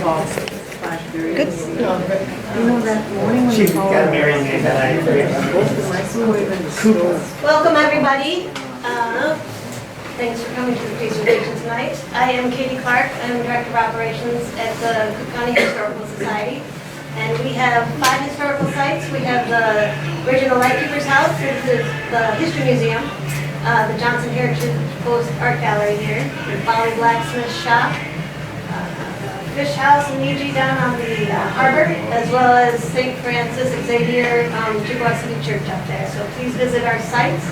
Good. You know that morning when She you called? got married and that I Welcome, everybody. Thanks for coming to the presentation tonight. I am Katie Clark. I'm Director of Operations at the Cook County Historical Society. And we have 5 historical sites. We have the original Lightkeeper's House. This is the History Museum. The Johnson Heritage Post Art Gallery here. The Folly Blacksmith Shop. Fish House in Niji down on the harbor, as well as St. Francis Xavier Chippewa City Church up there. So please visit our sites.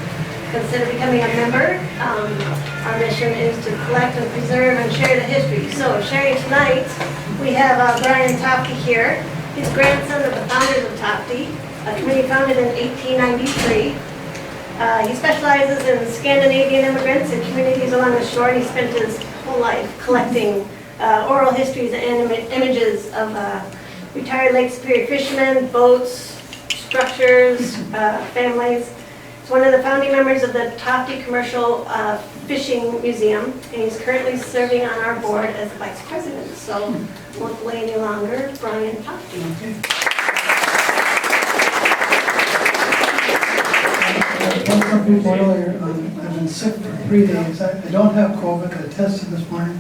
Consider becoming a member. Our mission is to collect and preserve and share the history. So sharing tonight, we have Brian Tofte here. He's grandson of the founders of Tofte, a committee founded in 1893. He specializes in Scandinavian immigrants and communities along the shore. He spent his whole life collecting oral histories and images of retired Lake Superior fishermen, boats, structures, families. He's one of the founding members of the Tofte Commercial Fishing Museum, and he's currently serving on our board as the vice president. So, won't delay any longer, Brian Tofte. I told some people earlier, I've been sick for 3 days. I don't have COVID, I tested this morning,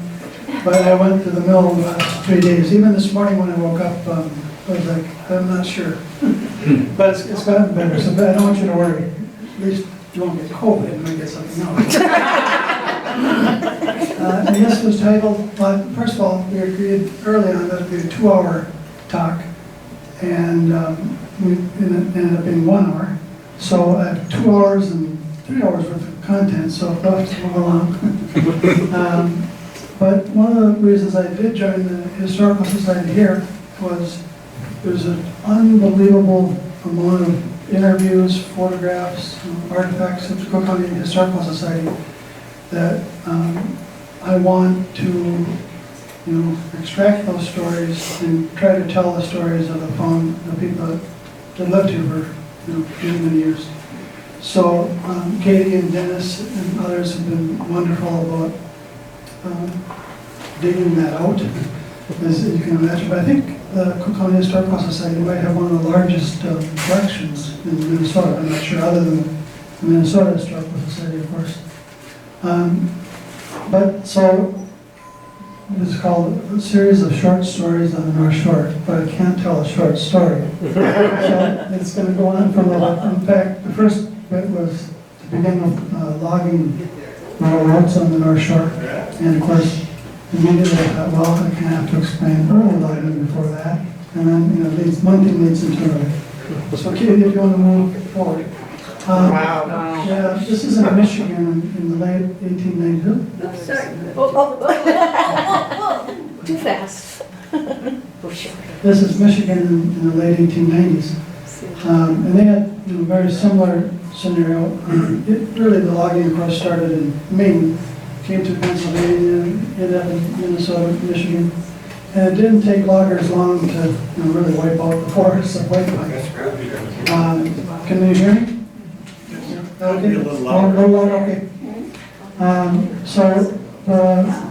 but I went to the mill the last 3 days. Even this morning when I woke up, I was like, I'm not sure. But it's gotten better, so I don't want you to worry. At least you won't get COVID, you might get something else. And this was titled, first of all, we agreed early on that it would be a 2-hour talk, and it ended up being 1 hour. So I have 2 hours and 3 hours worth of content, so I'll have to move along. But one of the reasons I did join the Historical Society here was there's an unbelievable amount of interviews, photographs, artifacts of the Cook County Historical Society that I want to, extract those stories and try to tell the stories of the people that lived here for many, many years. So Katie and Dennis and others have been wonderful about digging that out, as you can imagine. But I think the Cook County Historical Society might have one of the largest collections in Minnesota. I'm not sure, other than the Minnesota Historical Society, of course. But so it's called a series of short stories on the North Shore, but I can't tell a short story. So it's going to go on from the, in fact, the first bit was to begin with logging railroads on the North Shore. And of course, immediately I thought, well, I kind of have to explain early logging before that. And then, one thing leads into another. So Katie, if you want to move forward. Wow. Yeah, this is in Michigan in the late 1890s. Sorry. Too fast. This is Michigan in the late 1890s. And they had a very similar scenario. Really, the logging, of course, started in Maine, came to Pennsylvania, ended up in Minnesota, Michigan. And it didn't take loggers long to really wipe out the forests of white pine. Can you hear me? Okay. A little louder. Okay. So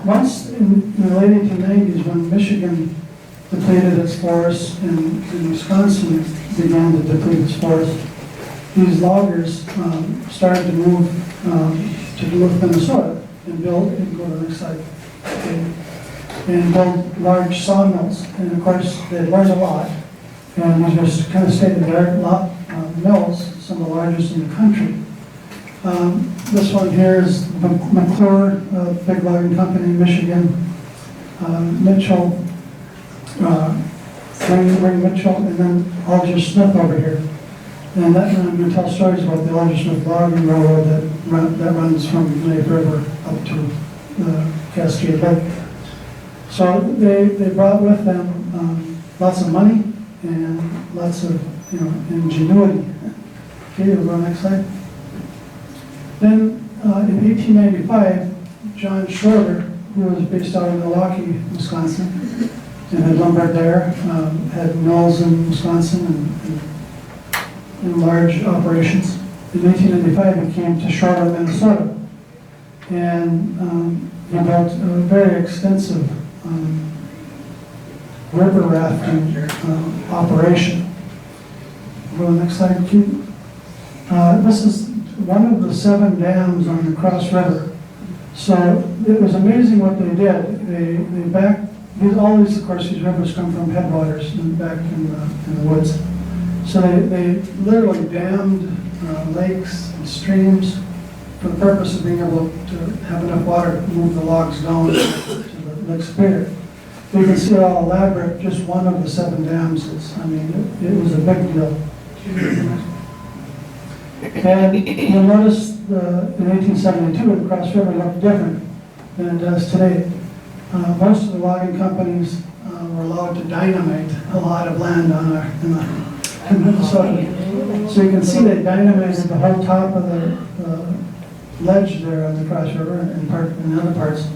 once in the late 1890s, when Michigan depleted its forests and Wisconsin began to deplete its forests, these loggers started to move to Duluth, Minnesota, and build, and go to the next slide, and build large sawmills. And of course, they learned a lot, and these are kind of state-of-the-art mills, some of the largest in the country. This one here is McClure, big logging company in Michigan. Mitchell, Ring Mitchell, and then Alger Smith over here. And I'm going to tell stories about the Alger Smith logging railroad that runs from Lake River up to the Cascade Lake. So they brought with them lots of money and lots of ingenuity. Okay, we'll go next slide. Then in 1895, John Shorter, who was based out of Milwaukee, Wisconsin, and had lumber there, had mills in Wisconsin and large operations. In 1895, he came to Charlotte, Minnesota, and he built a very extensive river rafting operation. Go to the next slide, Keith. This is one of the 7 dams on the Cross River. So it was amazing what they did. They backed, all these, of course, these rivers come from headwaters back in the woods. So they literally dammed lakes and streams for the purpose of being able to have enough water to move the logs down to the Lake Superior. You can see how elaborate just one of the 7 dams is. I mean, it was a big deal. And you'll notice in 1872, the Cross River looked different than it does today. Most of the logging companies were allowed to dynamite a lot of land in Minnesota. So you can see they dynamited the whole top of the ledge there on the Cross River and other parts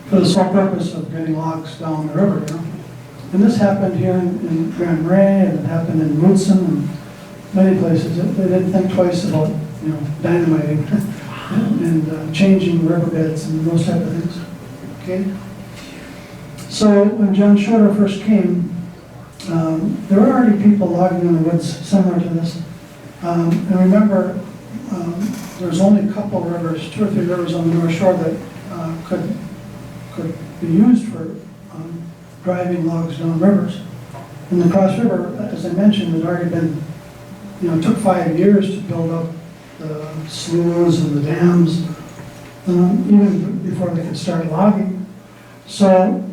for the sole purpose of getting logs down the river. You know? And this happened here in Grand Marais, and it happened in Woodson and many places. They didn't think twice about dynamiting and changing riverbeds and those type of things. Okay. So when John Shorter first came, there were already people logging in the woods similar to this. And remember, there's only a couple rivers, 2 or 3 rivers on the North Shore that could be used for driving logs down rivers. And the Cross River, as I mentioned, had already been, it took 5 years to build up the sloughs and the dams, even before they could start logging. So,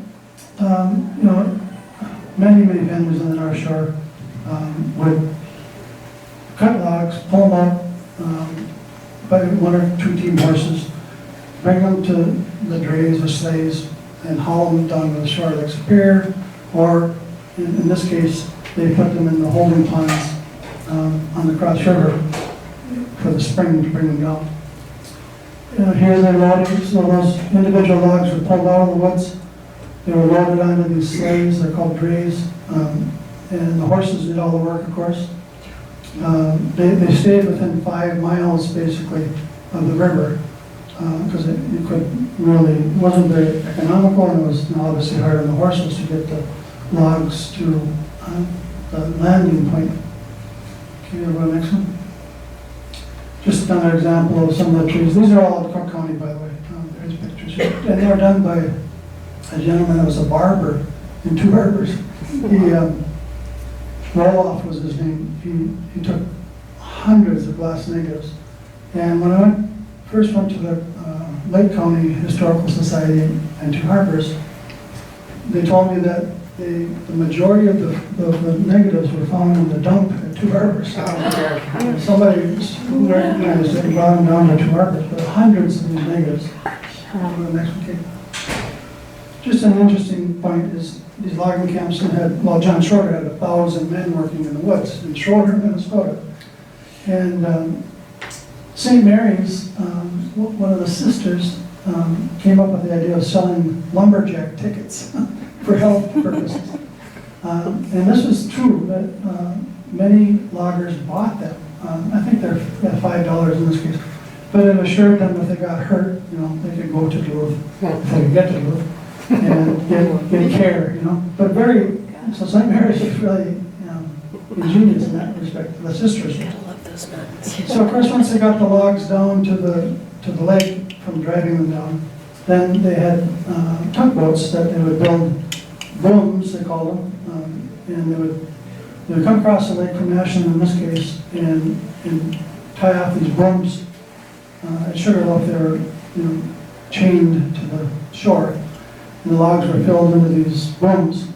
many families on the North Shore would cut logs, pull them up by 1 or 2 team horses, bring them to the drays or sleighs, and haul them down to the shore of Lake Superior, or in this case, they put them in the holding ponds on the Cross River for the spring to bring them down. Here they're loaded, so those individual logs were pulled out of the woods. They were loaded onto these sleighs, they're called drays, and the horses did all the work, of course. They stayed within 5 miles, basically, of the river, because it wasn't very economical, and it was obviously hard on the horses to get the logs to the landing point. Okay, we'll go to the next one. Just another example of some of the trees. These are all in Cook County, by the way. There's pictures here. And they were done by a gentleman that was a barber in Two Harbors. Roloff was his name. He took hundreds of glass negatives. And when I first went to the Lake County Historical Society in Two Harbors, they told me that the majority of the negatives were found in the dump at Two Harbors. Somebody who recognized it and brought them down to Two Harbors, but hundreds of these negatives. The next one, okay. Just an interesting point is these logging camps had, John Shorter had 1,000 men working in the woods in Shorter, Minnesota. And St. Mary's, one of the sisters, came up with the idea of selling lumberjack tickets for health purposes. And this was true, that many loggers bought them. I think they're at $5 in this case. But it assured them if they got hurt, they could go to Duluth, if they could get to Duluth, and get care, But so St. Mary's was really ingenious in that respect, the sisters. So of course, once they got the logs down to the lake from driving them down, then they had tugboats that they would build booms, they called them, and they would come across the lake from Ashland in this case, and tie off these booms at Sugarloaf. They were chained to the shore, and the logs were filled into these booms.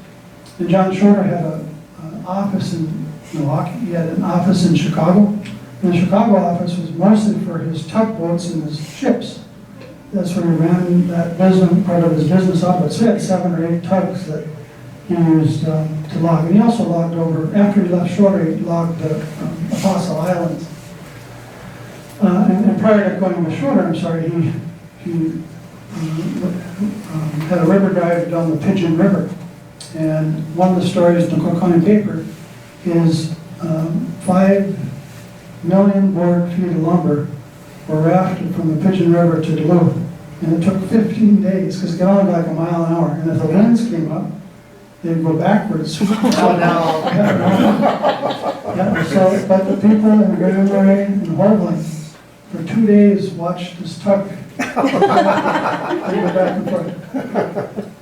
And John Shorter had an office in Milwaukee. He had an office in Chicago. And the Chicago office was mostly for his tugboats and his ships. That's where he ran that business, part of his business office. So he had 7 or 8 tugs that he used to log. And he also logged over, after he left Shorter, he logged the Apostle Islands. And prior to going to Shorter, he had a river drive down the Pigeon River. And one of the stories in the Cook County paper is 5 million board feet of lumber were rafted from the Pigeon River to Duluth. And it took 15 days, because it could only go like a mile an hour. And if the winds came up, they'd go backwards. Oh, no. Yeah, so, but the people in Grand Marais and Horglen for 2 days watched this tug. They go back and forth.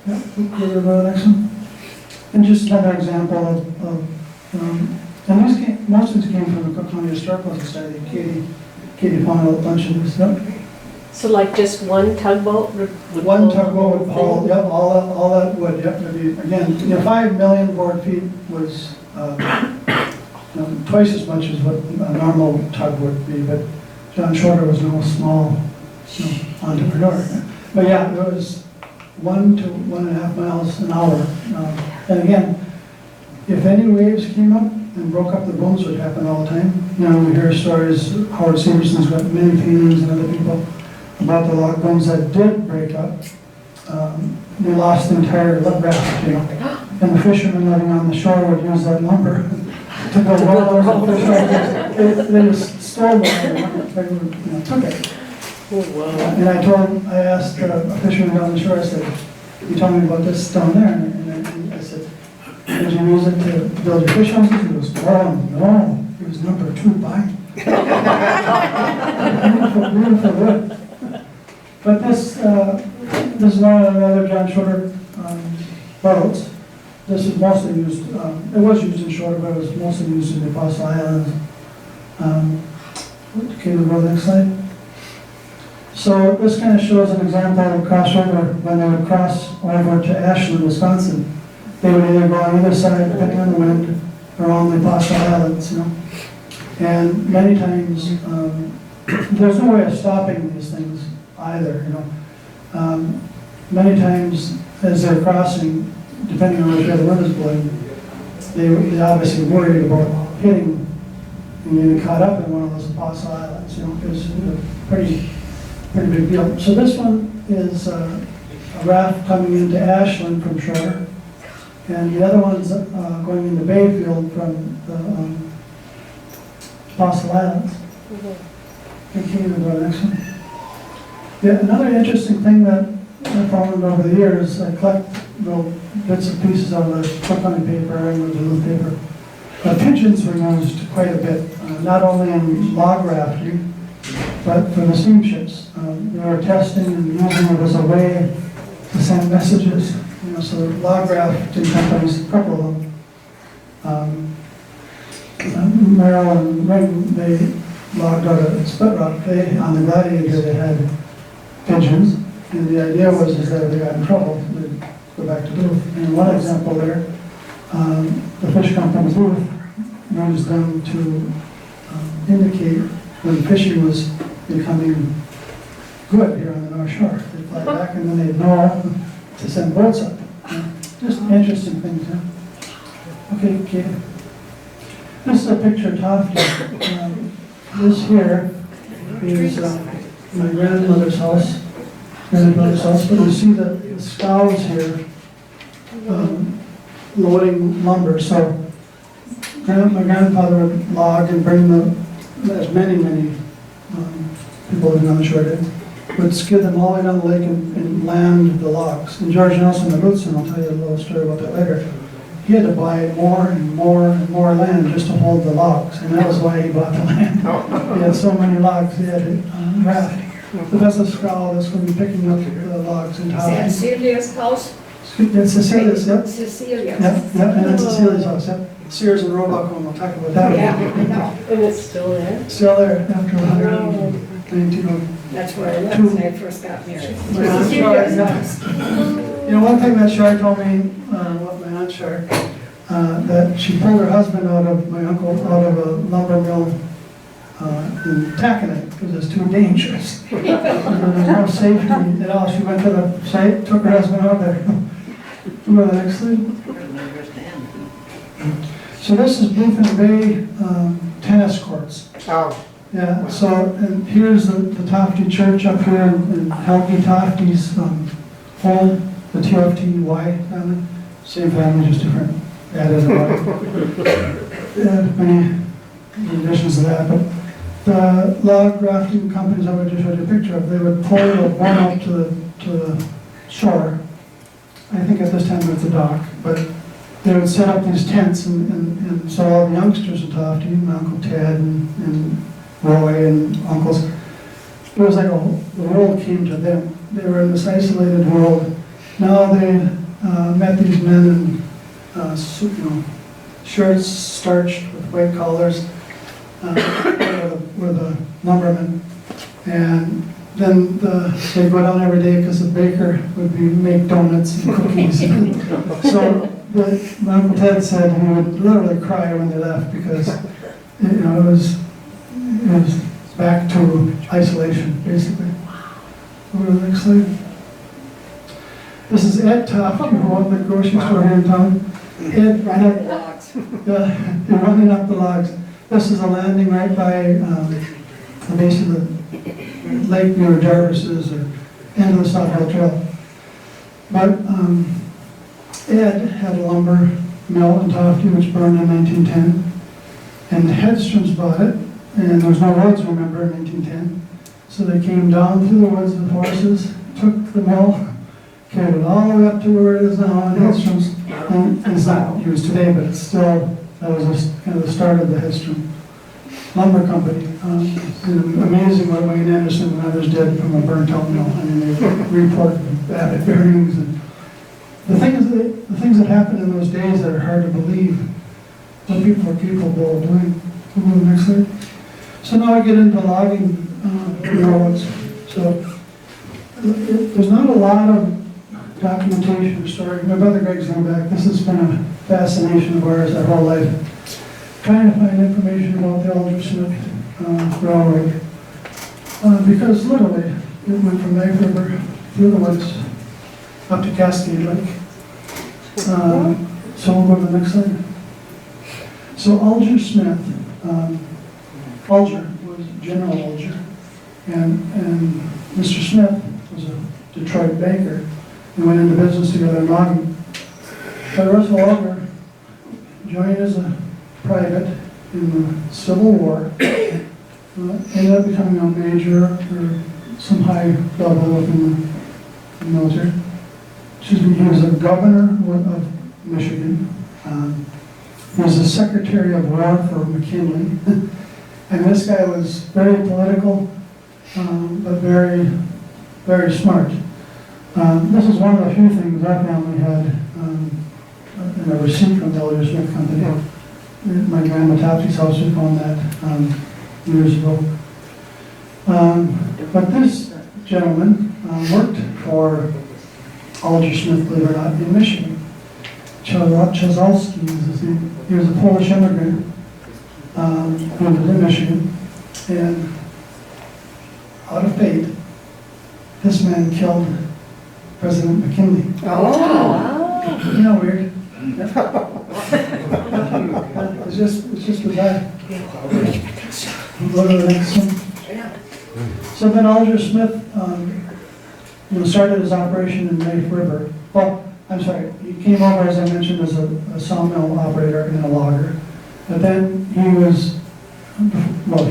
Yeah, can we go to the next one? And just another example and most of these came from the Cook County Historical Society. Katie found a bunch of this stuff. So like just one tugboat would One pull tugboat would the haul, thing? yep, all that wood, yep, there'd be, again, 5 million board feet was, twice as much as what a normal tug would be, but John Shorter was no small, entrepreneur. But yeah, it was 1 to 1.5 miles an hour. And again, if any waves came up and broke up the booms, would happen all the time. We hear stories, Howard Severson's got many paintings and other people about the log booms that did break up. They lost the entire raft, and the fishermen living on the shore would use that lumber to build rollers and fish. They just stole it, they took it. Oh, wow. And I asked a fisherman down the shore, I said, you told me about this down there, and I said, did you use it to build your fish houses? He goes, oh, no, it was number 2 buying. Beautiful wood. But this is one of the other John Shorter boats. This is mostly used, it was used in Shorter, but it was mostly used in the Apostle Islands. Okay, we'll go to the next slide. So this kind of shows an example of a crossover when they would cross over to Ashland, Wisconsin. They would either go on either side, depending on the wind, or on the Apostle Islands, And many times, there's no way of stopping these things either, Many times, as they're crossing, depending on which way the wind is blowing, they obviously worried about hitting and getting caught up in one of those Apostle Islands, because it's a pretty big deal. So this one is a raft coming into Ashland from shore, and the other one's going into Bayfield from the Apostle Islands. Continue to go to the next one. Yeah, another interesting thing that I found over the years, I collect little bits and pieces of the Cook County paper and the Duluth paper. Pigeons were used quite a bit, not only in log rafting, but for the steamships. They were testing and using it as a way to send messages. So log rafting companies, a couple of them, Merrill and Ring, they logged out of Split Rock. On the Gladiator, they had pigeons, and the idea was that if they got in trouble, they'd go back to Duluth. And one example there, the fish company Duluth used them to indicate when fishing was becoming good here on the North Shore. They'd fly back and then they'd know to send boats up. Just interesting things, Okay, Katie. This is a picture of Tofty. This here is my grandmother's house, but you see the scows here loading lumber. So my grandfather would log and bring as many people living on the shore did, would skid them all the way down the lake and land the logs. And George Nelson of Lutzen, I'll tell you a little story about that later, he had to buy more and more and more land just to hold the logs, and that was why he bought the land. He had so many logs he had to raft. But that's a scow that's going to be picking up the logs in Is that Tofty. Celia's house? That's Cecilia's, yep. Cecilia's. Yep, and that's Cecilia's house, yep. Sears and Roebuck, we'll talk about that. Yeah, I know. And it's still there? Still there after 119. That's where I lived when I first got married. One thing that Shar told me, my aunt Shar, that she pulled her husband my uncle, out of a lumber mill in Taconite because it's too dangerous. There's no safety at all. She went to the site, took her husband out there. Go to the next slide. So this is Bluefin Bay tennis courts. Oh, Yeah, so, and here's the Tofty Church up here, and Helgi Tofty's home, the TFTY family, same family, just different, added a lot. Many additions to that, but the log rafting companies I would just showed you a picture of, they would pull the one up to the shore. I think at this time it's a dock, but they would set up these tents, and so all the youngsters would talk to you, my Uncle Ted and Roy and uncles. It was like the world came to them. They were in this isolated world. Now they met these men in shirts starched with white collars, were the lumbermen, and then they'd go down every day because the baker would make donuts and cookies. So my Uncle Ted said he would literally cry when they left because it was back to isolation, basically. Go to the next slide. This is Ed Toft, who owned the grocery store here in town. Ed Running logs. they're running up the logs. This is a landing right by the base of the lake near Jarvis's or end of the Southwell Trail. But Ed had a lumber mill in Tofty which burned in 1910, and the Hedstroms bought it, and there was no roads, remember, in 1910. So they came down through the woods with horses, took the mill, carried it all the way up to where it is now in Hedstrom's. And it's not used today, but it's still, that was just kind of the start of the Hedstrom Lumber Company. It's amazing what Wayne Anderson and others did from a burnt out mill. I mean, they reported bad bearings. And the things that happened in those days that are hard to believe, what people were capable of doing. We'll go to the next slide. So now I get into logging roads. So there's not a lot of documentation or story. My brother Greg's going back. This has been a fascination of ours our whole life. Trying to find information about the Alder-Smith Railroad. Because literally, it went from Knife River through the woods up to Cascade Lake. So we'll go to the next slide. So Alder-Smith, Alger was General Alger, and Mr. Smith was a Detroit banker. We went into business together in logging. But Russell Alger joined as a private in the Civil War, ended up becoming a major or some high level within the military. He was a governor of Michigan. He was the Secretary of War for McKinley. And this guy was very political, but very, very smart. This is one of the few things our family had in a receipt from the Alder-Smith Company. My grandma Topsy's house was on that years ago. But this gentleman worked for Alder-Smith, believe it or not, in Michigan. Chazalski is his name. He was a Polish immigrant who lived in Michigan, and out of fate, this man killed President McKinley. Oh. Isn't that weird? It's just bizarre. We'll go to the next one. So then Alder-Smith started his operation in Knife River. Well, I'm sorry, he came over, as I mentioned, as a sawmill operator and a logger. But then he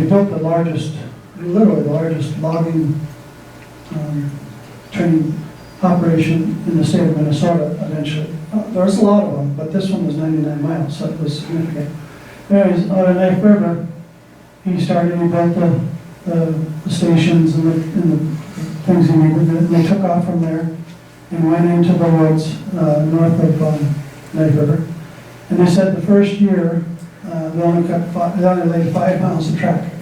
built literally the largest logging training operation in the state of Minnesota eventually. There was a lot of them, but this one was 99 miles, so it was significant. Anyways, out of Knife River, he built the stations and the things he needed, and they took off from there and went into the woods north of Knife River. And they said the first year, they only laid 5 miles of track.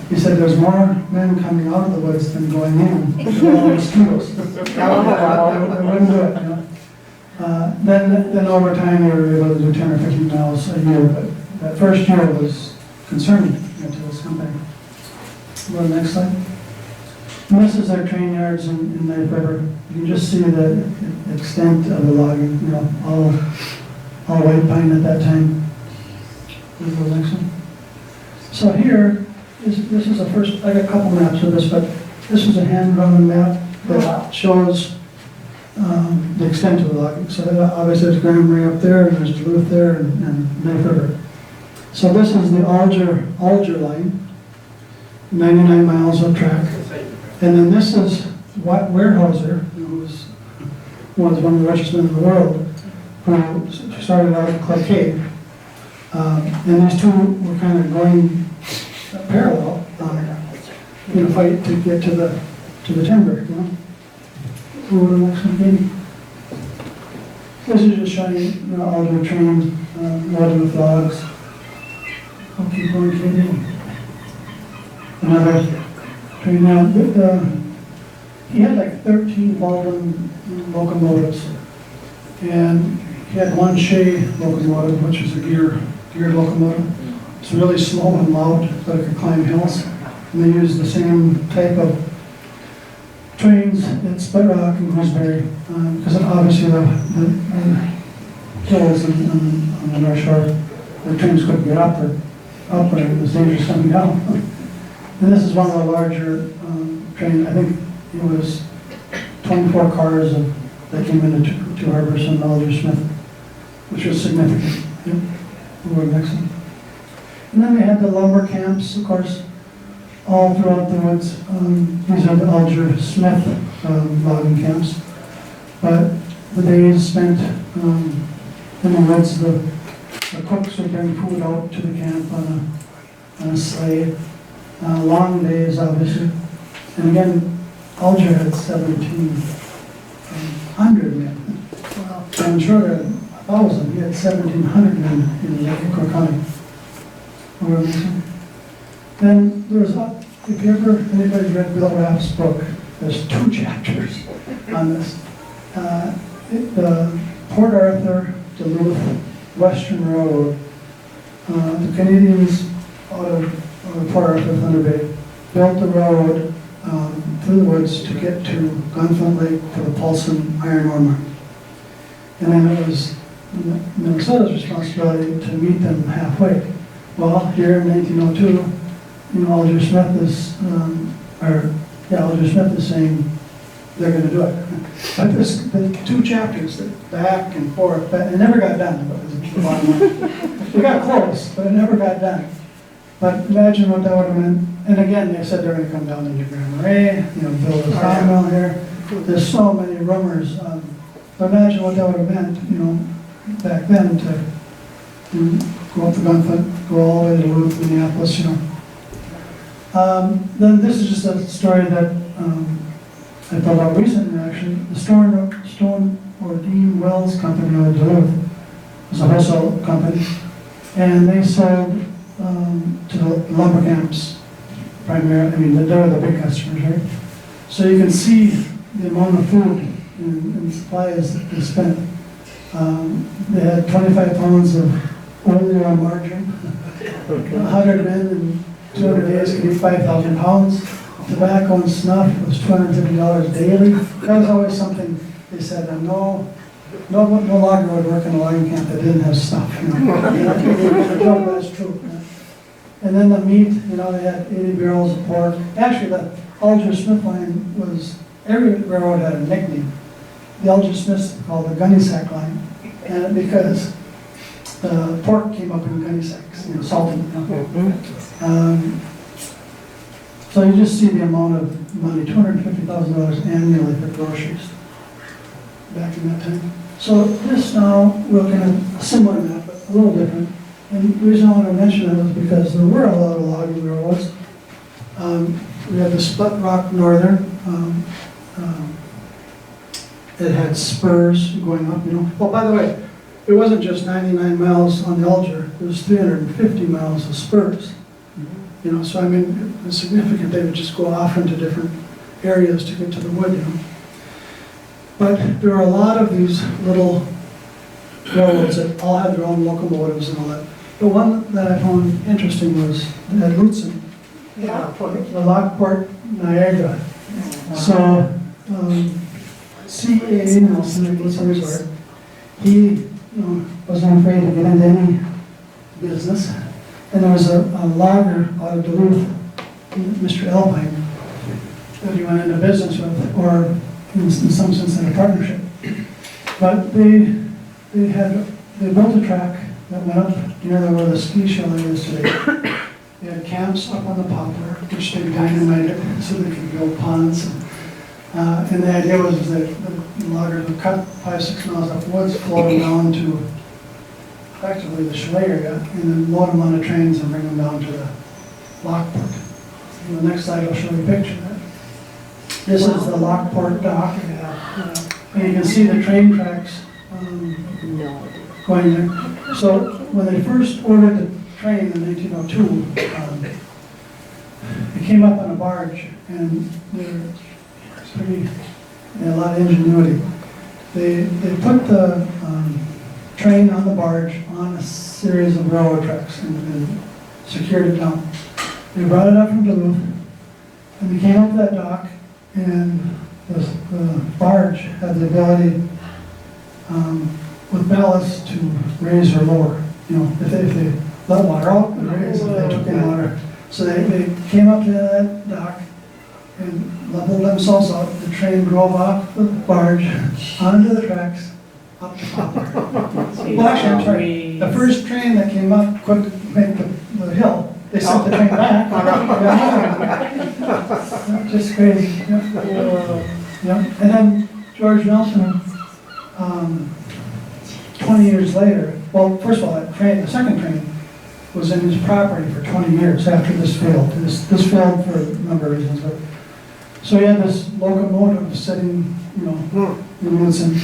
He said there's more men coming out of the woods than going in with all the mosquitoes. I wouldn't do it, you know. Then over time they were able to do 10 or 15 miles a year, but that first year was concerning to this company. Go to the next slide. And this is our train yards in Knife River. You can just see the extent of the logging, all white pine at that time. We'll go to the next one. So here, this is the first, I got a couple maps of this, but this is a hand-drawn map that shows the extent of the logging. So obviously there's Grand Marais up there, and there's Duluth there, and Knife River. So this is the Alger line, 99 miles of track. And then this is Weyerhaeuser, who was one of the richest men in the world, who started out at Club K. And these two were kind of going parallel, in a fight to get to the timber, you know. Go to the next one, Katie. This is just showing, you know, Alder train, loaded with logs. I'll keep going, Katie. Another train now. He had like 13 Baldwin locomotives, and he had one Shea locomotive, which is a geared locomotive. It's really slow and loud, but it could climb hills. And they used the same type of trains at Split Rock and Gooseberry, because obviously the hills on the North Shore, the trains couldn't get up, or it was dangerous coming down. And this is one of the larger trains. I think it was 24 cars that came into two harbors in Alder Smith, which was significant. Yep. We'll go next one. And then we had the lumber camps, of course, all throughout the woods. These are the Alder Smith logging camps. But the days spent in the woods, the cooks would bring food out to the camp on a sleigh. Long days, obviously. And again, Alder had 1,700 men. Wow. I'm sure there had 1,000. He had 1,700 men in Cook County. Then there's, if you ever, anybody read Bill Raff's book, there's 2 chapters on this. The Port Arthur, Duluth, Western Railroad, the Canadians out of Port Arthur, Thunder Bay, built the railroad through the woods to get to Gunflint Lake for the Paulson iron ore mine. And then it was Minnesota's responsibility to meet them halfway. Well, here in 1902, you know, Alder Smith is, Alder Smith is saying they're going to do it. But the 2 chapters, back and forth, it never got done. But it was the bottom line. We got close, but it never got done. But imagine what that would have meant. And again, they said they're going to come down into Grand Marais, you know, build a sawmill here. There's so many rumors. But imagine what that would have meant, you know, back then to go up the Gunflint, go all the way to Duluth, Minneapolis, you know. Then this is just a story that I thought about recently, actually. The Stone Ordean Wells Company out of Duluth was a wholesale company, and they sold to the lumber camps primarily. I mean, they're the big customers, right? So you can see the amount of food and supplies that they spent. They had 25 pounds of oil or margarine. 100 men in 200 days could eat 5,000 pounds. Tobacco and snuff was $250 daily. That was always something they said, no longer would work in a logging camp that didn't have snuff. You know? But it's true. And then the meat, you know, they had 80 barrels of pork. Actually, the Alder Smith line was, every railroad had a nickname. The Alder Smiths called the gunny sack line, and because pork came up in gunny sacks, you know, salted. You know? So you just see the amount of money, $250,000 annually for groceries back in that time. So this now, we're looking at a similar map, but a little different. And the reason I want to mention that was because there were a lot of logging railroads. We had the Split Rock Northern. It had spurs going up, you know. Well, by the way, it wasn't just 99 miles on the Alder. There was 350 miles of spurs. You know, so I mean, it's significant. They would just go off into different areas to get to the wood, you know. But there are a lot of these little railroads that all had their own locomotives and all that. The one that I found interesting was at Lutsen, the Lockport Niagara. So, C.A. Nelson, Lutsen Resort, he wasn't afraid to get into any business. And there was a logger out of Duluth, Mr. Alpine, that he went into business with, or in some sense in a partnership. But they built a track that went up near where the ski chalet is today. They had camps up on the poplar, which they dynamited so they could build ponds. And the idea was that the loggers would cut 5-6 miles up woods, float them down to effectively the chalet area, and then load them on the trains and bring them down to the Lockport. And the next slide will show you a picture of that. This is the Lockport dock. And you can see the train tracks going there. So when they first ordered the train in 1902, it came up on a barge, and they had a lot of ingenuity. They put the train on the barge on a series of railroad tracks and secured it down. They brought it up from Duluth, and they came up to that dock, and the barge had the ability with ballast to raise or lower. You know, if they let water out, it raised. If they took in water. So they came up to that dock and leveled themselves out. The train drove off the barge onto the tracks up to Poplar. Well, actually, I'm sorry. The first train that came up couldn't make the hill. They sent the train back. Just crazy. Yeah. And then George Nelson, 20 years later, well, first of all, that train, the second train, was in his property for 20 years after this failed. This failed for a number of reasons. But so he had this locomotive sitting, you know, in Woodson,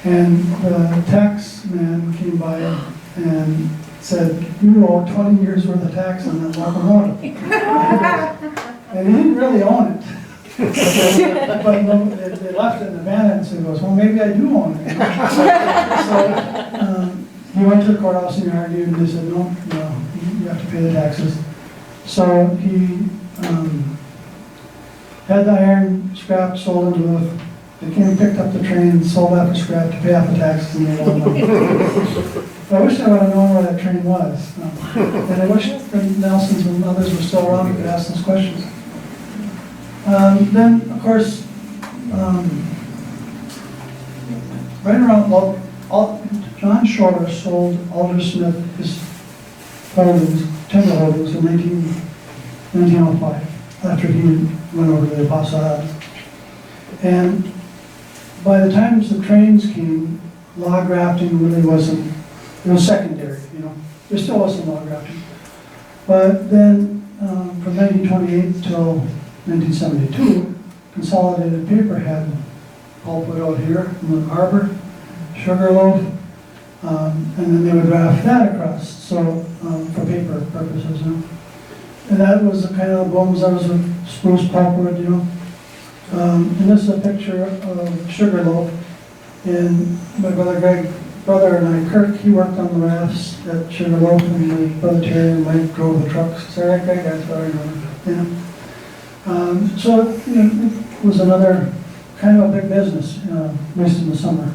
and the tax man came by and said, "You owe 20 years worth of tax on that locomotive." And he didn't really own it. But no, they left it in abandoned, so he goes, "Well, maybe I do own it." So he went to the courthouse and he argued, and they said, no, you have to pay the taxes. So he had the iron scrap sold in Duluth. They came and picked up the train, sold that for scrap to pay off the taxes, and they won money. I wish I would have known where that train was. And I wish the Nelsons and others were still around and could ask those questions. Then, of course, right around, well, John Shorter sold Aldersmith his holdings, timber holdings, in 1905, after he went over to the Apostle Islands. And by the time the trains came, log rafting really wasn't, it was secondary, you know. There still wasn't log rafting. But then, from 1928 till 1972, Consolidated Paper had pulpwood out here in the harbor, Sugarloaf, and then they would raft that across, so for paper purposes, you know. And that was the kind of booms, that was with spruce pulpwood, you know. And this is a picture of Sugarloaf, and my brother and I, Kirk, he worked on the rafts at Sugarloaf, and my brother Terry and Mike drove the trucks. Is that right, Greg? That's what I remember. Yeah. So you know, it was another kind of a big business, at least in the summer.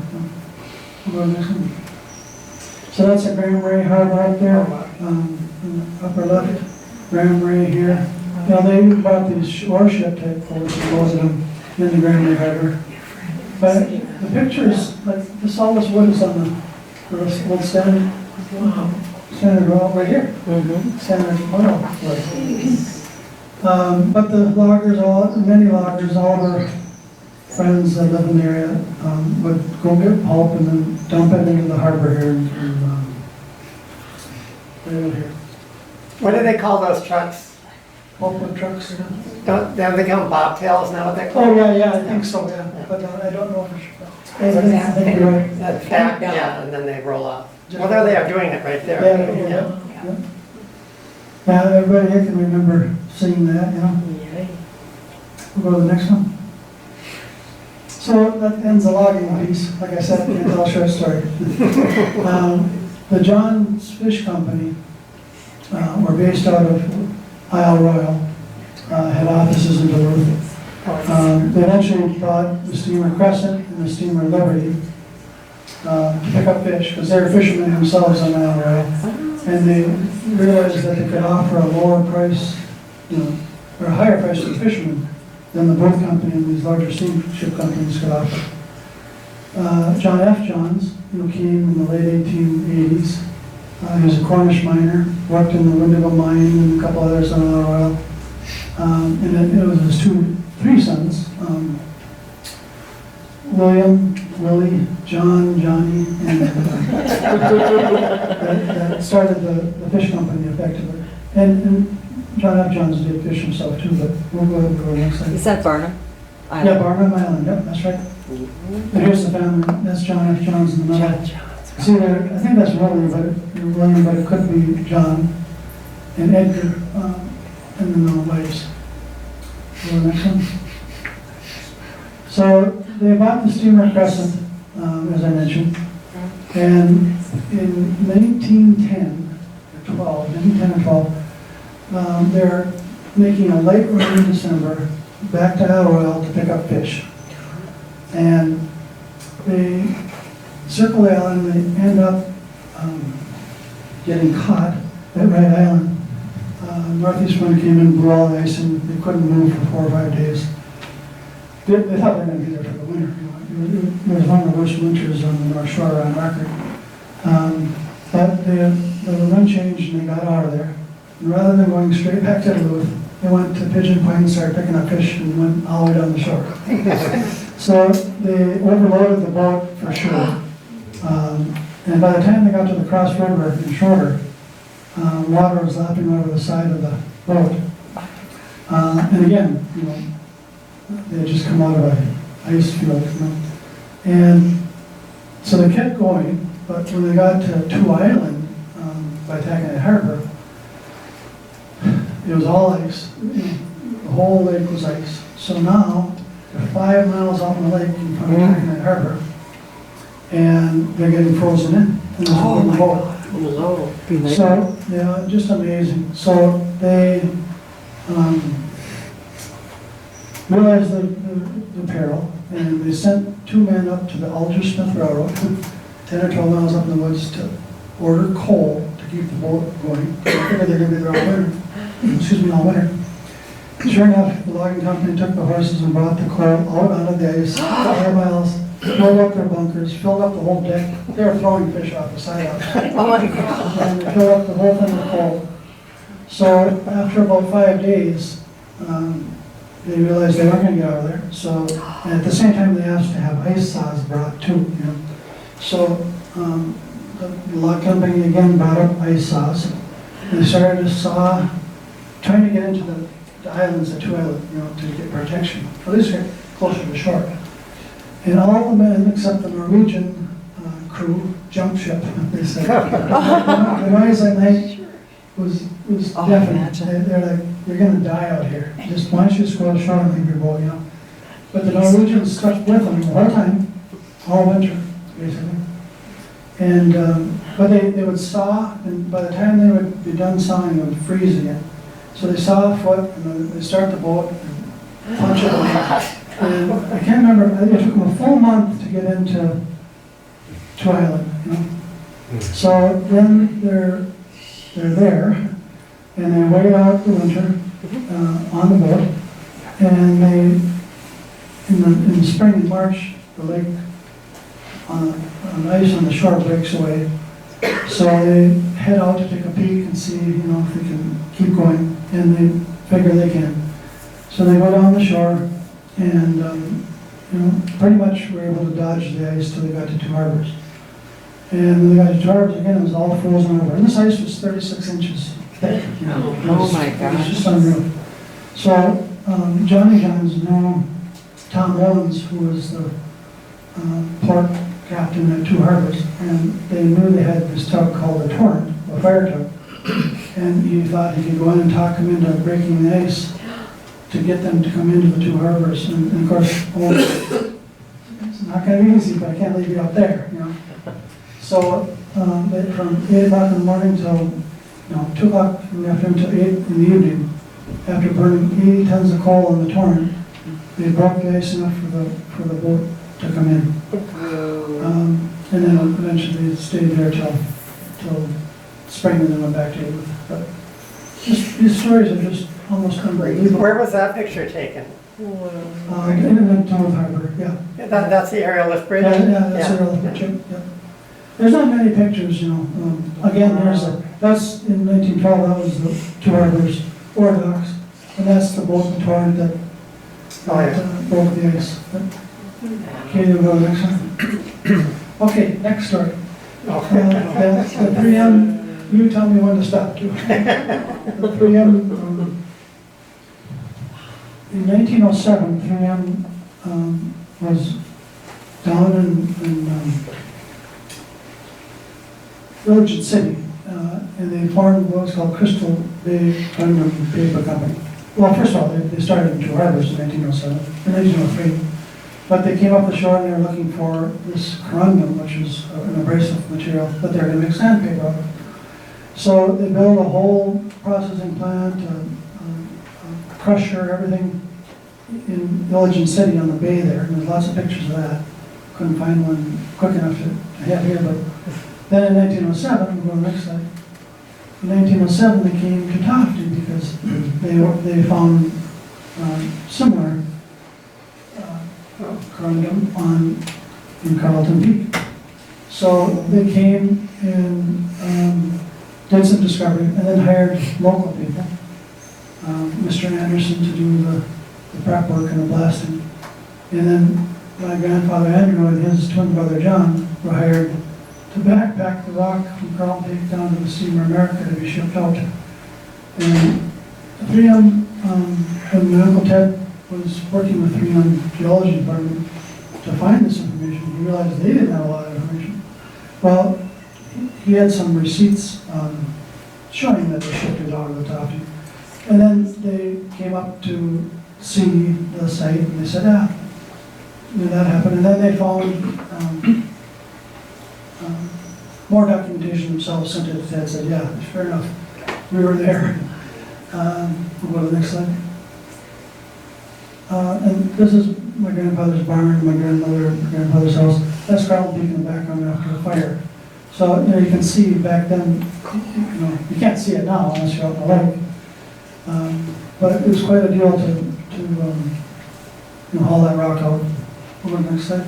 So that's a Graham Ray Harbor up there, in the upper left. Graham Ray here. You know, they bought these warship type boats and loaded them in the Graham Ray Harbor. But the pictures, like all this wood is on the old standard oil right here. Standard oil. But the loggers, many loggers, all of our friends that live in the area would go get pulp and then dump it into the harbor here. Right over here. What do they call those trucks? Pulpwood trucks. Don't they call bobtails now? What they call? Oh, yeah, I think so, yeah. But I don't know for sure. I think you're right. Yeah, and then they roll off. Well, there they are doing it right there. Yeah, everybody here can remember seeing that, you know. We'll go to the next one. So that ends the logging piece. Like I said, I can't tell a short story. The John's Fish Company were based out of Isle Royal, had offices in Duluth. They eventually bought the steamer Crescent and the steamer Liberty to pick up fish, because they were fishermen themselves on Isle Royal. And they realized that they could offer a lower price, you know, or a higher price to the fishermen than the boat company and these larger steamship companies could offer. John F. Johns, who came in the late 1880s, he was a Cornish miner, worked in the Windigo mine and a couple others on Isle Royal. And it was his three sons, William, Willie, John, Johnny, and that started the fish company effectively. And John F. Johns did fish himself too, but we'll go ahead and go next slide. Is that Barnum? Yeah, Barnum Island, yep, that's right. And here's the family, that's John F. Johns in the middle. See there, I think that's William, but it could be John and Edgar, and then the wives. Go to the next one. So they bought the steamer Crescent, as I mentioned, and in 1910 or 12, they're making a late run in December back to Isle Royale to pick up fish. And they circle the island, they end up getting caught at Wright Island. Northeast wind came in, blew all the ice, and they couldn't move for 4 or 5 days. They thought they were going to be there for the winter. It was one of the worst winters on the North Shore on record. But the wind changed and they got out of there. And rather than going straight back to Duluth, they went to Pigeon Point and started picking up fish and went all the way down the shore. So they overloaded the boat for sure. And by the time they got to the Cross River in Shorter, water was lapping over the side of the boat. And again, they had just come out of an ice field, And so they kept going, but when they got to Two Island, by Taconite Harbor, it was all ice. The whole lake was ice. So now, they're 5 miles out in the lake in front of Taconite Harbor, and they're getting frozen in. And there's a wooden boat. So, yeah, just amazing. So they realized the peril, and they sent 2 men up to the Alger-Smith Railroad, 10 or 12 miles up in the woods, to order coal to keep the boat going. They figured they're going to be there all winter. Sure enough, the logging company took the horses and brought the coal out onto the ice, 5 miles, filled up their bunkers, filled up the whole deck. They were throwing fish off the side out there. Oh my God. And they filled up the whole thing with coal. So after about 5 days, they realized they weren't going to get out of there. So and at the same time, they asked to have ice saws brought too. So the log company again brought up ice saws. And they started to saw, trying to get into the islands, the Two Island, to get protection, at least get closer to shore. And all the men except the Norwegian crew jumped ship. They said the noise that night was deafening. They're like, "You're going to die out here. Just why don't you just go ashore and leave your boat, But the Norwegians stuck with them the whole time, all winter, basically. And but they would saw, and by the time they would be done sawing, it would freeze again. So they saw a foot, and then they start the boat and punch it. And I can't remember. It took them a full month to get into Two Island. So then they're there, and they wait out the winter on the boat, and they in the spring and March the lake on ice on the shore breaks away. So they head out to take a peek and see if they can keep going, and they figure they can. So they go down the shore, and pretty much were able to dodge the ice till they got to Two Harbors. And when they got to Two Harbors again, it was all frozen over. And this ice was 36 inches thick. Oh my It was gosh. just unreal. So Johnny Johns knew Tom Owens, who was the port captain at Two Harbors, and they knew they had this tug called the Torrent, a fire tug. And he thought he could go in and talk them into breaking the ice to get them to come into the Two Harbors. And of course, it's not going to be easy, but I can't leave you out there, So from 8 o'clock in the morning till 2 o'clock in the afternoon till 8 in the evening, after burning 80 tons of coal on the Torrent, they broke the ice enough for the boat to come in. And then eventually they stayed there till spring, and then went back to Duluth. But these stories are just almost unbelievable. Where was that picture taken? In Duluth Harbor, yeah. That's the aerial lift bridge? Yeah, that's a real picture, yeah. There's not many pictures, Again, that's in 1912, that was the Two Harbors Ore Docks, and that's the boat, the Torrent, that broke the ice. But Okay, we'll go to the next one. Okay, next story. The 3M, you tell me when to stop. The 3M, in 1907, 3M was down in Village City, and they formed what was called Crystal Bay Aluminum Paper Company. Well, first of all, they started in Two Harbors in 1907, in 1903, but they came up the shore and they were looking for this corundum, which is an abrasive material that they're going to make sandpaper out of. So they built a whole processing plant, a crusher, everything in Village City on the bay there, and there's lots of pictures of that. Couldn't find one quick enough to have here, but then in 1907, we'll go to the next slide. In 1907, they came to Tofty because they found similar corundum in Carlton Peak. So they came and did some discovery and then hired local people, Mr. Anderson to do the prep work and the blasting. And then my grandfather Andrew and his twin brother John were hired to backpack the rock from Carlton Peak down to the Steamer America to be shipped out. And 3M, when my Uncle Ted was working with 3M Geology Department to find this information, he realized they didn't have a lot of information. Well, he had some receipts showing that they shipped it out of the Tofty. And then they came up to see the site and they said, that happened. And then they found more documentation themselves, sent it to Ted, said, yeah, fair enough, we were there. We'll go to the next slide. And this is my grandfather's barn, my grandfather's house. That's Carlton Peak in the background after the fire. So, you can see back then, you can't see it now unless you're out in the lake. But it was quite a deal to haul that rock out. We'll go to the next slide.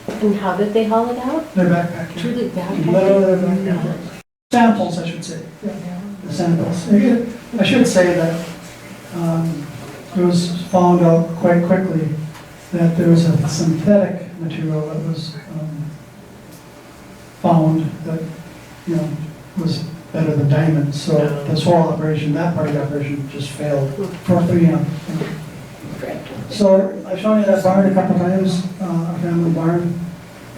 And how did they haul it out? Their backpack. Truly Literally their backpack. Samples, I should say. The samples. I should say that it was found out quite quickly that there was a synthetic material that was found that was better than diamonds. So this whole operation, that part of the operation, just failed for 3M. So I've shown you that barn a couple times, our family barn,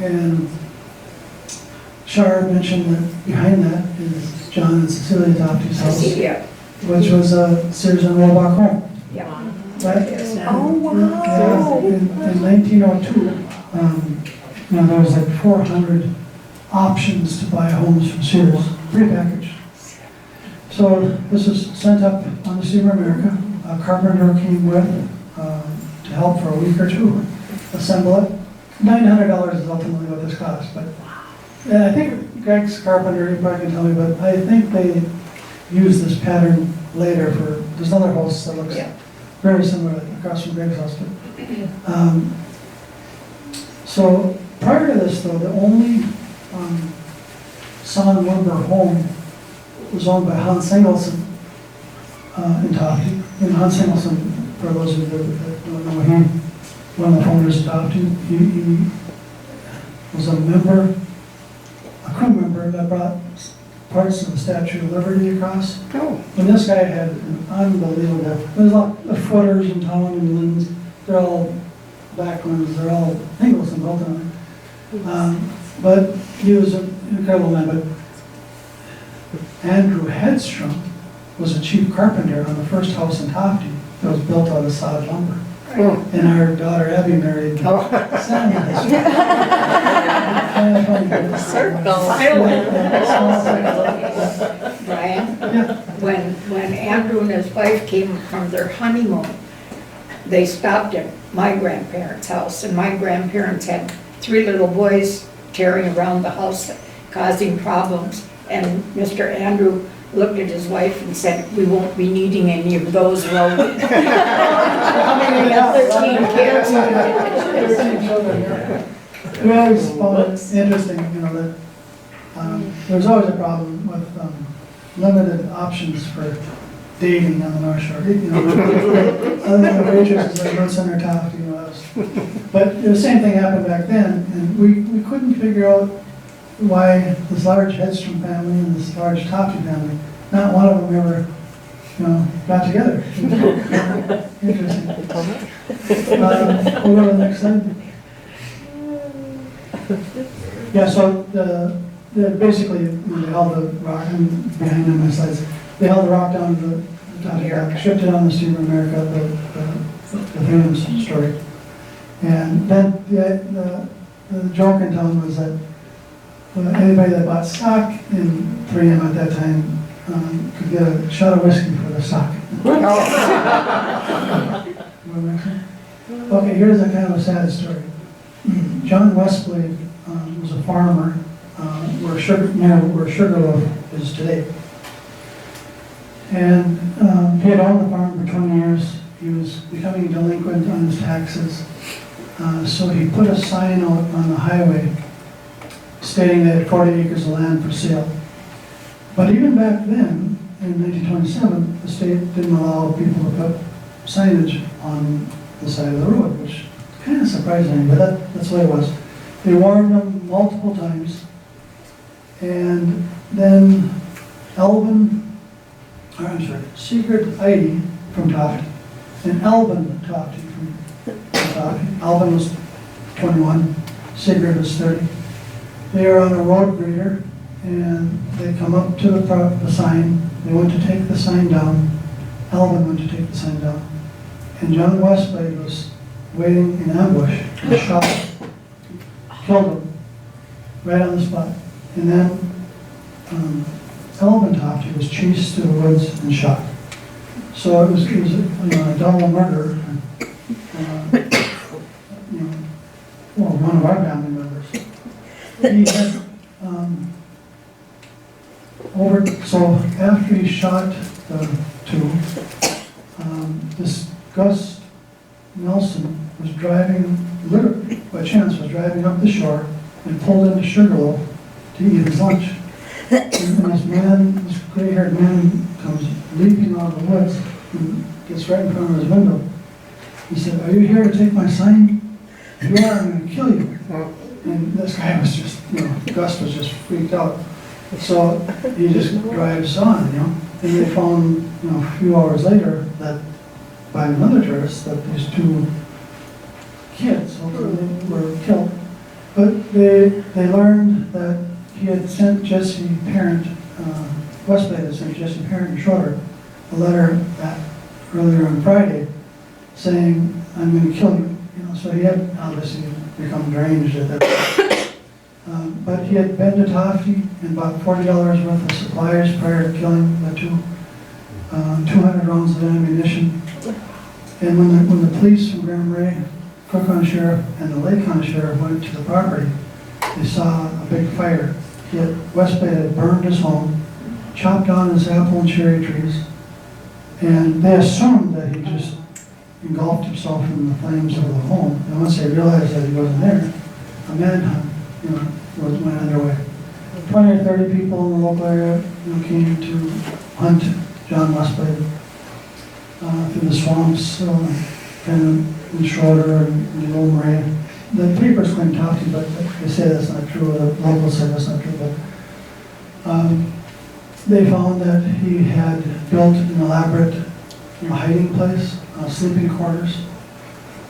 and Shar mentioned that behind that is John and Cecilia Tofty's house, which was a Sears and Roebuck home. Right? Oh, wow. Yeah, in 1902, there was like 400 options to buy homes from Sears, prepackaged. So this was sent up on the Steamer America. A carpenter came with to help for a week or two, assemble it. $900 is ultimately what this cost, but and I think Greg's carpenter, he probably can tell me, but I think they used this pattern later for, there's another house that looks very similar across from Greg's house. So prior to this though, the only Son Lumber home was owned by Hans Engelsen in Tofty. And Hans Engelsen, for those of you that don't know him, one of the founders of Tofty, he was a member, a crew member that brought parts of the Statue of Liberty across. And this guy had an unbelievable, there's a lot of footers in town and lins, they're all back ones, they're all Engelsen built on it. But he was an incredible man. But Andrew Hedstrom was a chief carpenter on the first house in Tofty that was built out of solid lumber. And our daughter Abby married Sam Hedstrom. Brian, when Andrew and his wife came from their honeymoon, they stopped at my grandparents' house, and my grandparents had 3 little boys tearing around the house, causing problems. And Mr. Andrew looked at his wife and said, "We won't be needing any of those roads." 13 kids. We always found it interesting, that there's always a problem with limited options for dating on the North Shore. Other than the waitresses at North Center Tofty, I was But the same thing happened back then, and we couldn't figure out why this large Hedstrom family and this large Tofty family, not one of them ever, got together. Interesting. We'll go to the next slide. Yeah, so basically, they held the rock, and behind on my slides, they held the rock down to the Tofty dock, shipped it on the Steamer America, the famous story. And then the joke in town was that anybody that bought stock in 3M at that time could get a shot of whiskey for the stock. Okay, here's a kind of a sad story. John Westblade was a farmer where Sugarloaf is today. And he had owned the farm for 20 years. He was becoming delinquent on his taxes. So he put a sign out on the highway stating that 40 acres of land for sale. But even back then, in 1927, the state didn't allow people to put signage on the side of the road, which kind of surprised me, but that's the way it was. They warned them multiple times, and then Sigurd Eide from Tofty, and Alvin Tofty from Tofty. Alvin was 21, Sigurd was 30. They are on a road grader, and they come up to the sign. They went to take the sign down. Alvin went to take the sign down. And John Westblade was waiting in ambush and shot him, killed him right on the spot. And then Alvin Tofty was chased to the woods and shot. So it was a double murder. One of our family members. He had so after he shot the two, this Gus Nelson was driving, literally by chance, was driving up the shore and pulled into Sugarloaf to eat his lunch. And this gray-haired man comes leaping out of the woods and gets right in front of his window. He said, "Are you here to take my sign? If you are, I'm going to kill you." And this guy was just, Gus was just freaked out. So he just drives on, And they found, a few hours later that by another tourist that these two kids ultimately were killed. But they learned that he had sent Jesse Parent, Westblade had sent Jesse Parent and Schroeder a letter that earlier on Friday saying, "I'm going to kill you." So he had obviously become deranged at that point. But he had been to Tofty and bought $40 worth of supplies prior to killing the two, 200 rounds of ammunition. And when the police from Grand Marais, Cook County Sheriff, and the Lake County Sheriff went to the property, they saw a big fire. Westblade had burned his home, chopped down his apple and cherry trees, and they assumed that he just engulfed himself in the flames of the home. And once they realized that he wasn't there, a manhunt, went underway. 20 or 30 people in the local area, came to hunt John Westblade through the swamps, and in Schroeder and in Old Marais. The papers claim Tofty, but they say that's not true. The locals say that's not true. But they found that he had built an elaborate hiding place, sleeping quarters.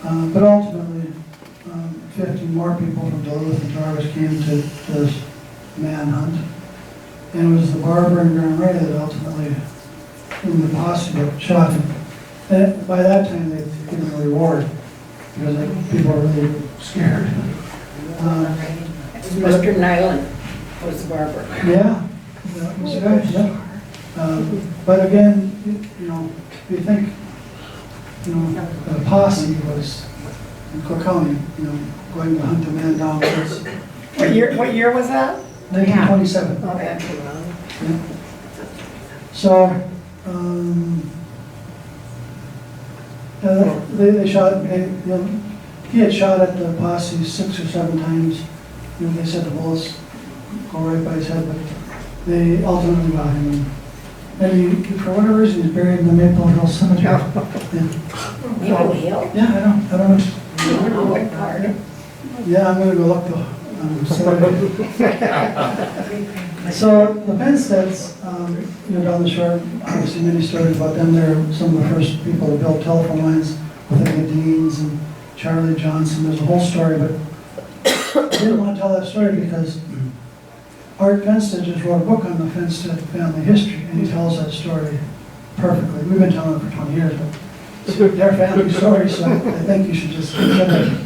But ultimately, 50 more people from Duluth and Jarvis came to this manhunt. And it was the barber in Grand Marais that ultimately, in the posse, that shot him. And by that time, they'd given him a reward because people were really scared. Mr. Nyland was the barber. Yeah, that was the guy, yeah. But again, you think, the posse was in Cook County, going to hunt a man down. What year was that? 1927. Okay. Yeah. So, they shot, he had shot at the posse 6 or 7 times. They said the bullets go right by his head, but they ultimately got him. And for whatever reason, he's buried in the Maple Hill Cemetery. Yeah. Maple Hill? Yeah, I don't know. morning. Yeah, I'm gonna go look though. Saturday. So the Bensteads, down the shore, obviously many stories about them. They're some of the first people to build telephone lines with the Deans and Charlie Johnson. There's a whole story, but I didn't want to tell that story because Art Benstead just wrote a book on the Benstead family history, and he tells that story perfectly. We've been telling it for 20 years, but it's their family story, so I think you should just consider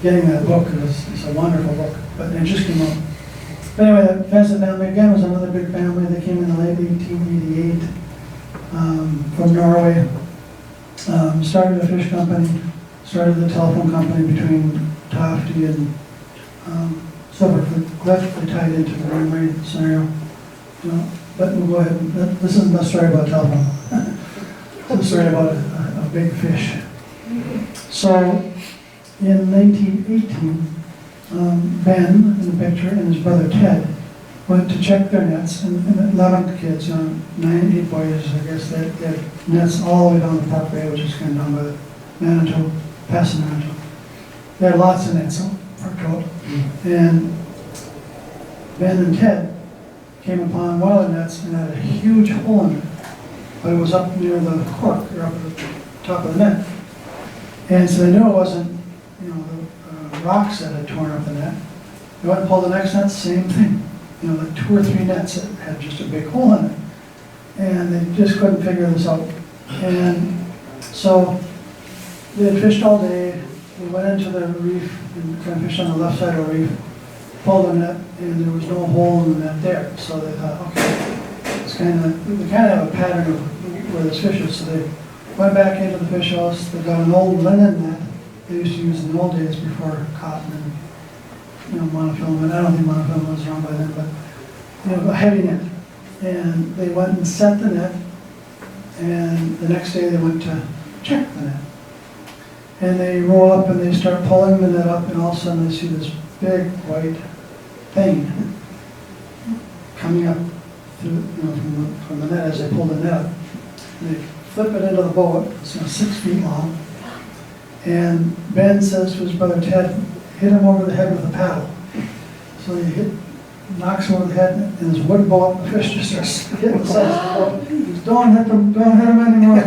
getting that book. It's a wonderful book, but it just came out. But anyway, the Benstead family, again, was another big family. They came in the late 1888 from Norway. Started a fish company, started the telephone company between Tofty and Silvercliff. They tied into the Runway scenario. But we'll go ahead. This isn't a story about telephone. It's a story about a big fish. So in 1918, Ben, in the picture, and his brother Ted went to check their nets, and 11 kids, 8 boys, I guess, they had nets all the way down the Park Bay, which is kind of down by the Manitou, past the Manitou. They had lots of nets, Park Road. And Ben and Ted came upon one of the nets and had a huge hole in it, but it was up near the cork, or up at the top of the net. And so they knew it wasn't, the rocks that had torn up the net. They went and pulled the next net, same thing. Like 2 or 3 nets that had just a big hole in it. And they just couldn't figure this out. And so they had fished all day. They went into the reef and kind of fished on the left side of the reef, pulled the net, and there was no hole in the net there. So they thought, okay, we kind of have a pattern of where this fish is. So they went back into the fish house. They got an old linen net they used to use in the old days before cotton and monofilament. I don't think monofilament was around by then, but a heavy net. And they went and set the net, and the next day they went to check the net. And they roll up and they start pulling the net up, and all of a sudden they see this big white thing coming up through, from the net as they pull the net up. And they flip it into the boat. It's 6 feet long. And Ben says to his brother Ted, hit him over the head with a paddle. So he knocks him over the head, and his wood boat, the fish just starts hitting the sides of the boat. He goes, don't hit him anymore.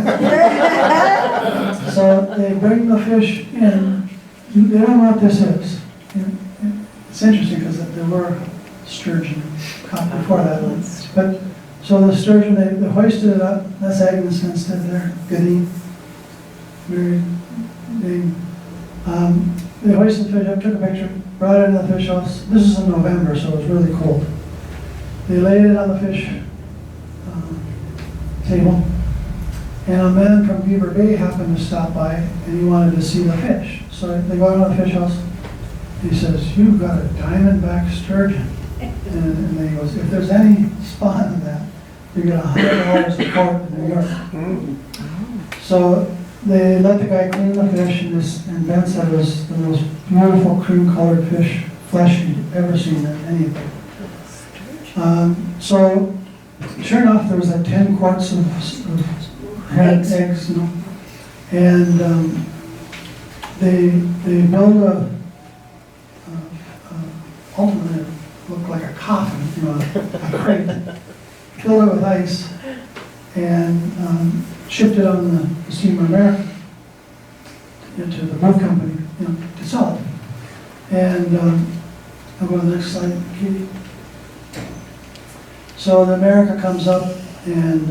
So they bring the fish in. They don't know what this is. It's interesting because there were sturgeon caught before that. But so the sturgeon, they hoisted it up. That's Agnes Benstead there, Goodine, married. They hoisted the fish up, took a picture, brought it into the fish house. This is in November, so it was really cold. They laid it on the fish table, and a man from Beaver Bay happened to stop by, and he wanted to see the fish. So they go out to the fish house. He says, "You've got a diamondback sturgeon." And he goes, "If there's any spot in that, you get $100 a quart in New York." So they let the guy clean the fish, and Ben said it was the most beautiful cream-colored fish flesh he'd ever seen in anything. So sure enough, there was like 10 quarts of eggs, and they built ultimately it looked like a coffin, a crate, filled it with ice, and shipped it on the steamer America into the boat company, to sell it. And I'll go to the next slide, Katie. So the America comes up, and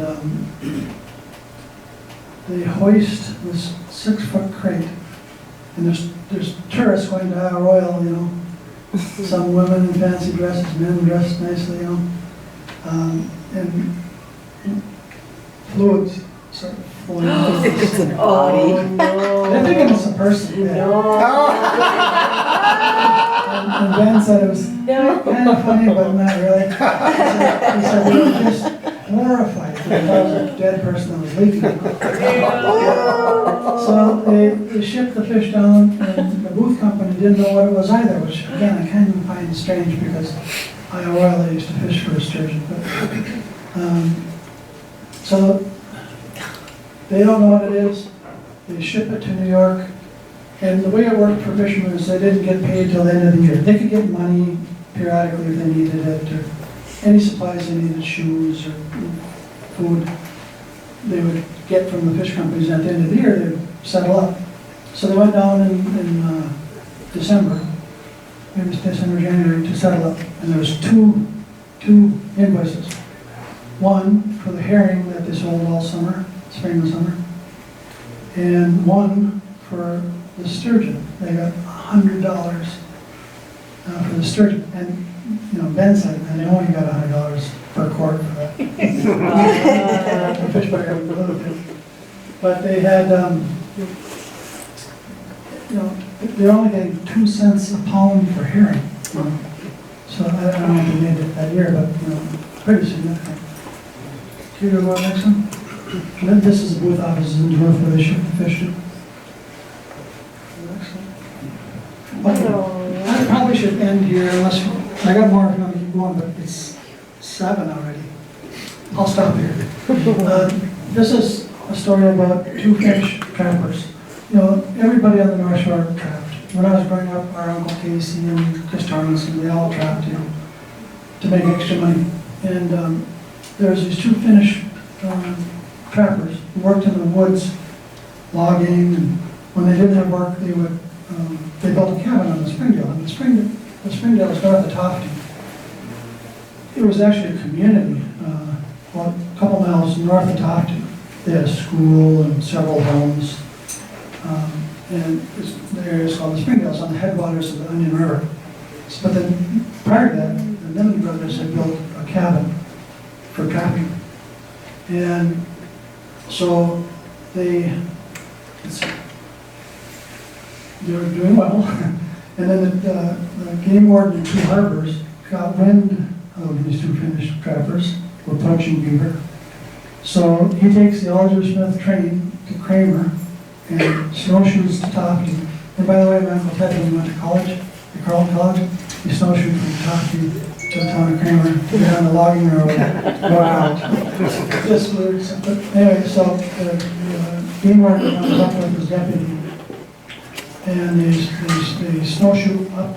they hoist this 6-foot crate, and there's tourists going to Isle Royal, some women in fancy dresses, men dressed nicely, and fluids sort of flowing out. It's an body. They're thinking it's a person. Yeah. And Ben said it was kind of funny, but not really. He said they were just horrified because there was a dead person that was leaking. So they shipped the fish down, and the Booth Company didn't know what it was either, which again I kind of find strange because Isle Royal they used to fish for a sturgeon. But, so they don't know what it is. They ship it to New York, And the way it worked for fishermen is they didn't get paid till the end of the year. They could get money periodically if they needed it, or any supplies they needed, shoes or food, they would get from the fish companies at the end of the year, they would settle up. So they went down in December, maybe it's December, January, to settle up. And there was two invoices. One for the herring that they sold all summer, spring and summer, and one for the sturgeon. They got $100 for the sturgeon. And, you know, Ben said, and they only got $100 per quart for that. The fish buyer a little bit. But they had, you know, they're only getting 2 cents a pound for herring. So I don't know if they made it that year, but, you know, pretty significant. Can you go to the next one? And then this is the booth offices in Duluth where they ship the fish to. Okay. I probably should end here unless, I got more if you want to keep going, but it's 7 already. I'll stop here. This is a story about 2 fish trappers. You know, everybody on the North Shore trapped. When I was growing up, our Uncle Casey and Chris Tormenson, they all trapped, you know, to make extra money. And there was these 2 Finnish trappers who worked in the woods, logging, and when they didn't have work, they would, they built a cabin on the Springdale. And the Springdale is north of Tofty. It was actually a community, well, a couple miles north of Tofty. They had a school and several homes. And the area is called the Springdale, on the headwaters of the Onion River. But then prior to that, the Nimmin brothers had built a cabin for trapping. And so they were doing well. And then the game warden in 2 Harbors got wind of these 2 Finnish trappers were poaching beaver. So he takes the Oliver Smith train to Kramer and snowshoes to Tofty. And by the way, my Uncle Ted, when he went to college, at Carleton College, he snowshoed from Tofty to the town of Kramer to get on the logging railroad to go out. Just weird. But anyway, so the game warden comes up with his deputy, and they snowshoe up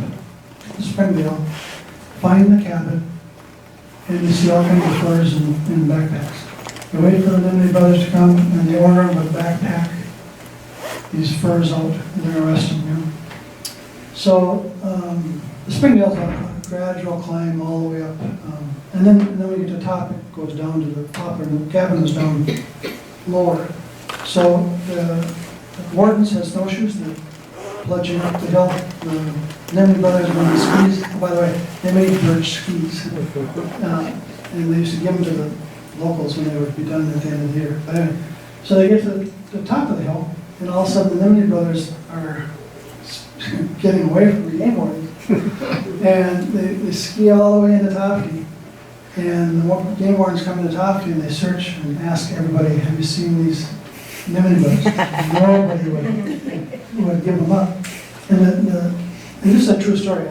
to Springdale, find the cabin, and you see all kinds of furs and backpacks. They wait for the Nimmin brothers to come, and they order them with a backpack, these furs out, and they arrest them, you know. So the Springdale's a gradual climb all the way up, and then when you get to the top, it goes down to the top, and the cabin is down lower. So the wardens have snowshoes, they're plunging up the hill. The Nimmin brothers were on skis. Oh, by the way, they made birch skis, and they used to give them to the locals when they would be done at the end of the year. But anyway, so they get to the top of the hill, and all of a sudden the Nimmin brothers are getting away from the game wardens. And they ski all the way into Tofty. And the game wardens come into Tofty and they search and ask everybody, have you seen these Nimmin brothers? Nobody would give them up. And this is a true story.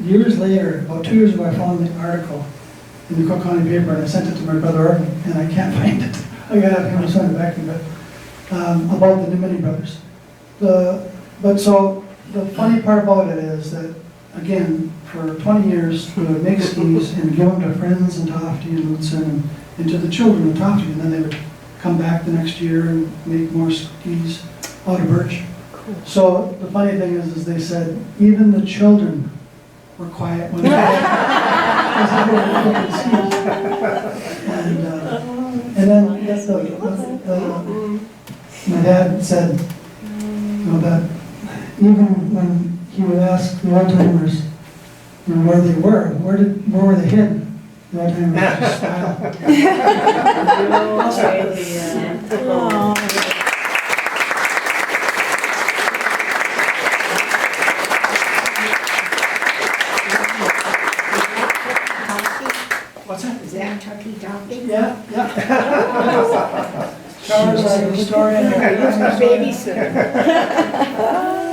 Years later, about 2 years ago, I found the article in the Cook County paper, and I sent it to my brother Arden, and I can't find it. I gotta have him send it back to me, but about the Nimmin brothers. But so the funny part about it is that, again, for 20 years, we would make skis and give them to friends in Tofty and Lutsen and to the children in Tofty, and then they would come back the next year and make more skis out of birch. So the funny thing is they said even the children were quiet when they were skis. And then that's my dad said, you know, that even when he would ask the old timers, you know, where they were, where were they hidden? The old timers would just smile. What's that? Is that Tucky Toffee? Yeah. Charles, I have a story. Babysitter.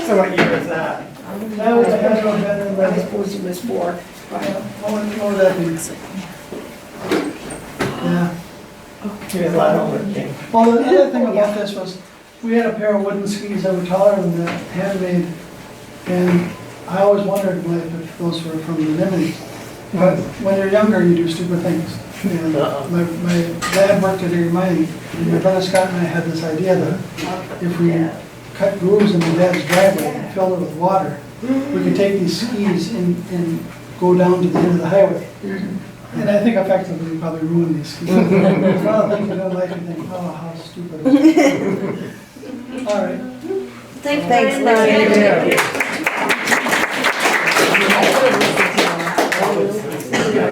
So what year is that? That was a head on better I than suppose it was 4. what that means. Yeah. He was a lot older than me. Well, the other thing about this was, we had a pair of wooden skis that were taller than that, handmade, and I always wondered if those were from the Nimini. But when you're younger, you do stupid things. And my dad worked at Erie Mining, and my brother Scott and I had this idea that if we cut grooves in my dad's driveway and filled it with water, we could take these skis and go down to the end of the highway. And I think effectively we probably ruined these skis. It's one of the things you don't like, you think, oh, how stupid. All right. Thank you Thanks, very much. Lonnie. Yeah.